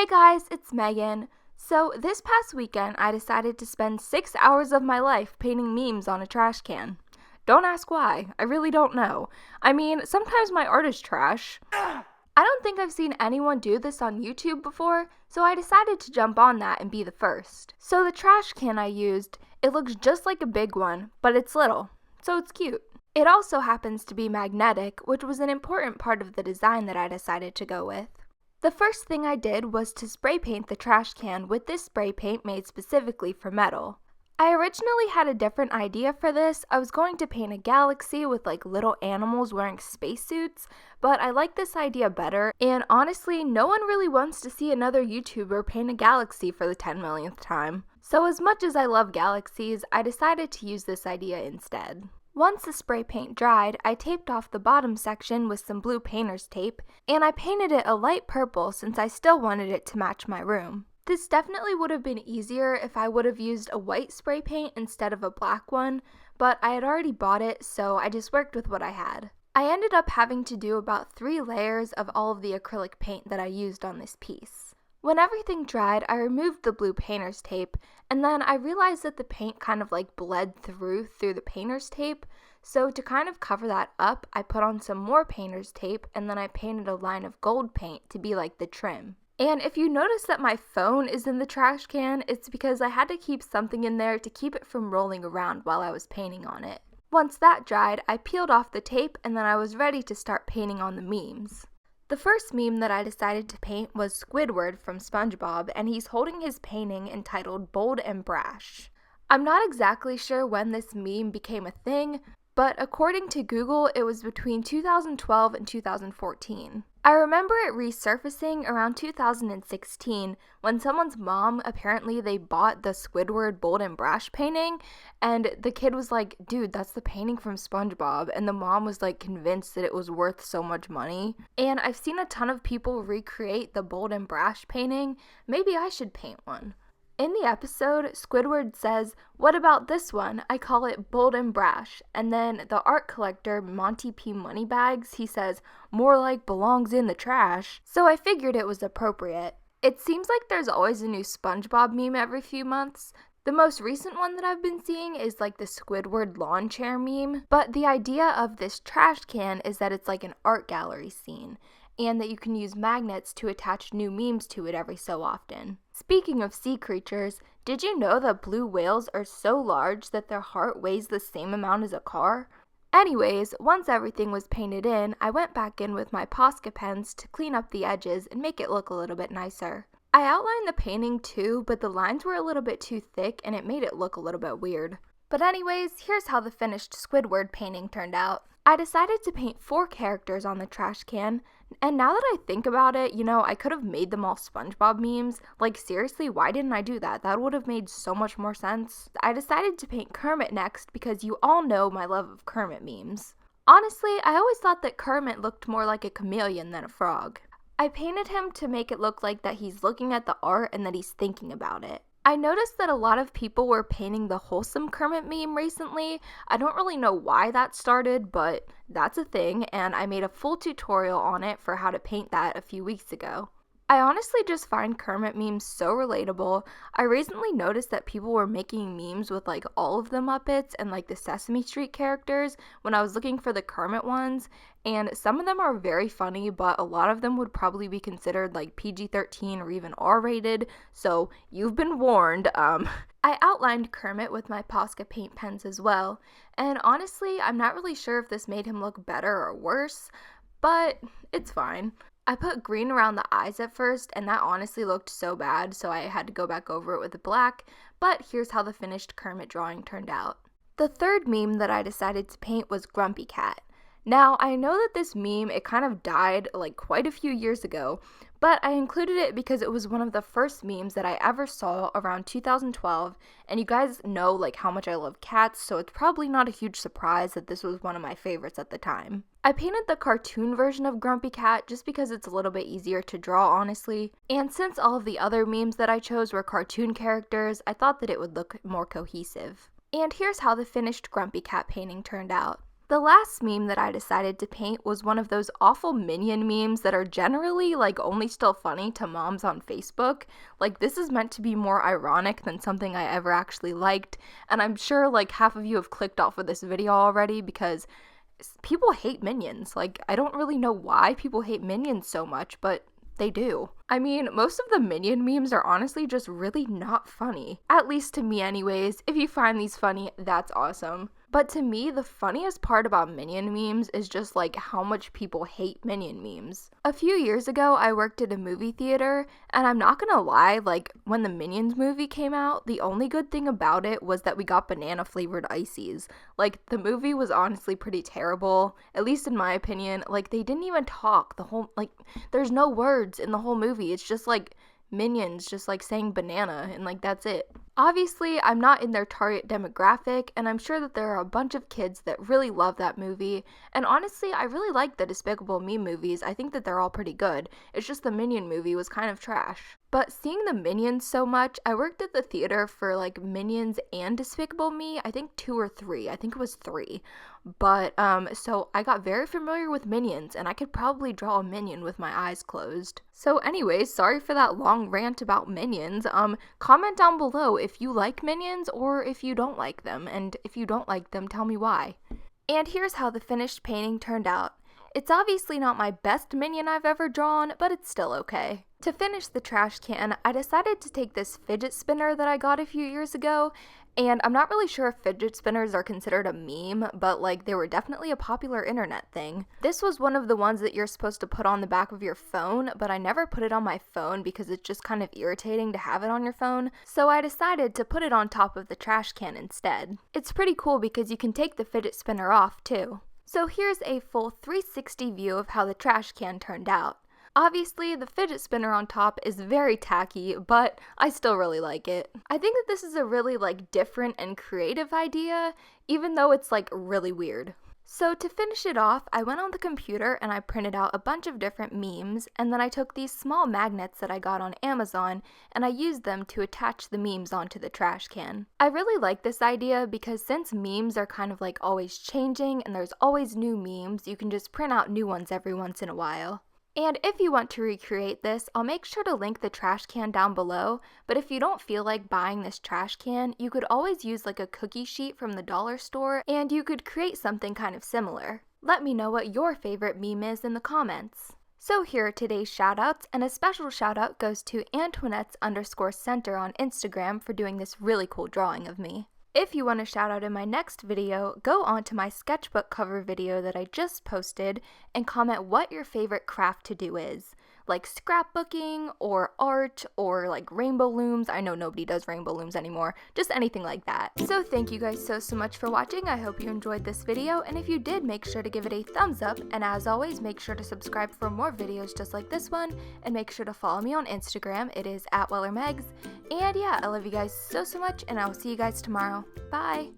Hey guys, it's Megan. So this past weekend, I decided to spend 6 hours of my life painting memes on a trash can. Don't ask why, I really don't know. I mean, sometimes my art is trash. I don't think I've seen anyone do this on YouTube before, so I decided to jump on that and be the first. So the trash can I used, it looks just like a big one, but it's little, so it's cute. It also happens to be magnetic, which was an important part of the design that I decided to go with. The first thing I did was to spray paint the trash can with this spray paint made specifically for metal. I originally had a different idea for this. I was going to paint a galaxy with like little animals wearing spacesuits, but I like this idea better, and honestly, no one really wants to see another YouTuber paint a galaxy for the 10 millionth time. So as much as I love galaxies, I decided to use this idea instead. Once the spray paint dried, I taped off the bottom section with some blue painter's tape, and I painted it a light purple since I still wanted it to match my room. This definitely would have been easier if I would have used a white spray paint instead of a black one, but I had already bought it, so I just worked with what I had. I ended up having to do about 3 layers of all of the acrylic paint that I used on this piece. When everything dried, I removed the blue painter's tape, and then I realized that the paint kind of like bled through the painter's tape, so to kind of cover that up, I put on some more painter's tape, and then I painted a line of gold paint to be like the trim. And if you notice that my phone is in the trash can, it's because I had to keep something in there to keep it from rolling around while I was painting on it. Once that dried, I peeled off the tape, and then I was ready to start painting on the memes. The first meme that I decided to paint was Squidward from SpongeBob, and he's holding his painting entitled Bold and Brash. I'm not exactly sure when this meme became a thing, but according to Google, it was between 2012 and 2014. I remember it resurfacing around 2016 when someone's mom, apparently they bought the Squidward Bold and Brash painting, and the kid was like, dude, that's the painting from SpongeBob, and the mom was like convinced that it was worth so much money. And I've seen a ton of people recreate the Bold and Brash painting. Maybe I should paint one. In the episode, Squidward says, "What about this one? I call it Bold and Brash." And then the art collector, Monty P. Moneybags, he says, "More like belongs in the trash." So I figured it was appropriate. It seems like there's always a new SpongeBob meme every few months. The most recent one that I've been seeing is like the Squidward lawn chair meme. But the idea of this trash can is that it's like an art gallery scene, and that you can use magnets to attach new memes to it every so often. Speaking of sea creatures, did you know that blue whales are so large that their heart weighs the same amount as a car? Anyways, once everything was painted in, I went back in with my Posca pens to clean up the edges and make it look a little bit nicer. I outlined the painting too, but the lines were a little bit too thick and it made it look a little bit weird. But anyways, here's how the finished Squidward painting turned out. I decided to paint 4 characters on the trash can, and now that I think about it, I could have made them all SpongeBob memes. Like, seriously, why didn't I do that? That would have made so much more sense. I decided to paint Kermit next because you all know my love of Kermit memes. Honestly, I always thought that Kermit looked more like a chameleon than a frog. I painted him to make it look like that he's looking at the art and that he's thinking about it. I noticed that a lot of people were painting the wholesome Kermit meme recently. I don't really know why that started, but that's a thing, and I made a full tutorial on it for how to paint that a few weeks ago. I honestly just find Kermit memes so relatable. I recently noticed that people were making memes with like all of the Muppets and like the Sesame Street characters when I was looking for the Kermit ones, and some of them are very funny, but a lot of them would probably be considered like PG-13 or even R-rated, so you've been warned. I outlined Kermit with my Posca paint pens as well, and honestly, I'm not really sure if this made him look better or worse, but it's fine. I put green around the eyes at first, and that honestly looked so bad, so I had to go back over it with black, but here's how the finished Kermit drawing turned out. The third meme that I decided to paint was Grumpy Cat. Now, I know that this meme, it kind of died like quite a few years ago, but I included it because it was one of the first memes that I ever saw around 2012, and you guys know like how much I love cats, so it's probably not a huge surprise that this was one of my favorites at the time. I painted the cartoon version of Grumpy Cat just because it's a little bit easier to draw, honestly, and since all of the other memes that I chose were cartoon characters, I thought that it would look more cohesive. And here's how the finished Grumpy Cat painting turned out. The last meme that I decided to paint was one of those awful Minion memes that are generally like only still funny to moms on Facebook. Like, this is meant to be more ironic than something I ever actually liked, and I'm sure like half of you have clicked off of this video already because people hate Minions. Like, I don't really know why people hate Minions so much, but they do. I mean, most of the Minion memes are honestly just really not funny. At least to me anyways. If you find these funny, that's awesome. But to me, the funniest part about Minion memes is just like how much people hate Minion memes. A few years ago, I worked at a movie theater, and I'm not gonna lie, like when the Minions movie came out, the only good thing about it was that we got banana flavored ices. Like, the movie was honestly pretty terrible, at least in my opinion. Like, they didn't even talk the whole, like, there's no words in the whole movie. It's just like Minions just like saying banana, and like that's it. Obviously, I'm not in their target demographic, and I'm sure that there are a bunch of kids that really love that movie, and honestly, I really like the Despicable Me movies. I think that they're all pretty good. It's just the Minion movie was kind of trash. But seeing the Minions so much, I worked at the theater for like Minions and Despicable Me, I think 2 or 3, I think it was 3. But, so I got very familiar with Minions, and I could probably draw a Minion with my eyes closed. So anyways, sorry for that long rant about Minions. Comment down below if you like Minions or if you don't like them, and if you don't like them, tell me why. And here's how the finished painting turned out. It's obviously not my best Minion I've ever drawn, but it's still okay. To finish the trash can, I decided to take this fidget spinner that I got a few years ago, and I'm not really sure if fidget spinners are considered a meme, but like they were definitely a popular internet thing. This was one of the ones that you're supposed to put on the back of your phone, but I never put it on my phone because it's just kind of irritating to have it on your phone, so I decided to put it on top of the trash can instead. It's pretty cool because you can take the fidget spinner off too. So here's a full 360 view of how the trash can turned out. Obviously, the fidget spinner on top is very tacky, but I still really like it. I think that this is a really like different and creative idea, even though it's like really weird. So to finish it off, I went on the computer and I printed out a bunch of different memes, and then I took these small magnets that I got on Amazon and I used them to attach the memes onto the trash can. I really like this idea because since memes are kind of like always changing and there's always new memes, you can just print out new ones every once in a while. And if you want to recreate this, I'll make sure to link the trash can down below, but if you don't feel like buying this trash can, you could always use like a cookie sheet from the dollar store, and you could create something kind of similar. Let me know what your favorite meme is in the comments. So here are today's shoutouts, and a special shoutout goes to Antoinette's_center on Instagram for doing this really cool drawing of me. If you want a shout out in my next video, go on to my sketchbook cover video that I just posted and comment what your favorite craft to do is. Like scrapbooking, or art, or like rainbow looms. I know nobody does rainbow looms anymore. Just anything like that. So thank you guys so much for watching. I hope you enjoyed this video, and if you did, make sure to give it a thumbs up, and as always, make sure to subscribe for more videos just like this one, and make sure to follow me on Instagram. It is @WellerMegs. And yeah, I love you guys so much, and I will see you guys tomorrow. Bye!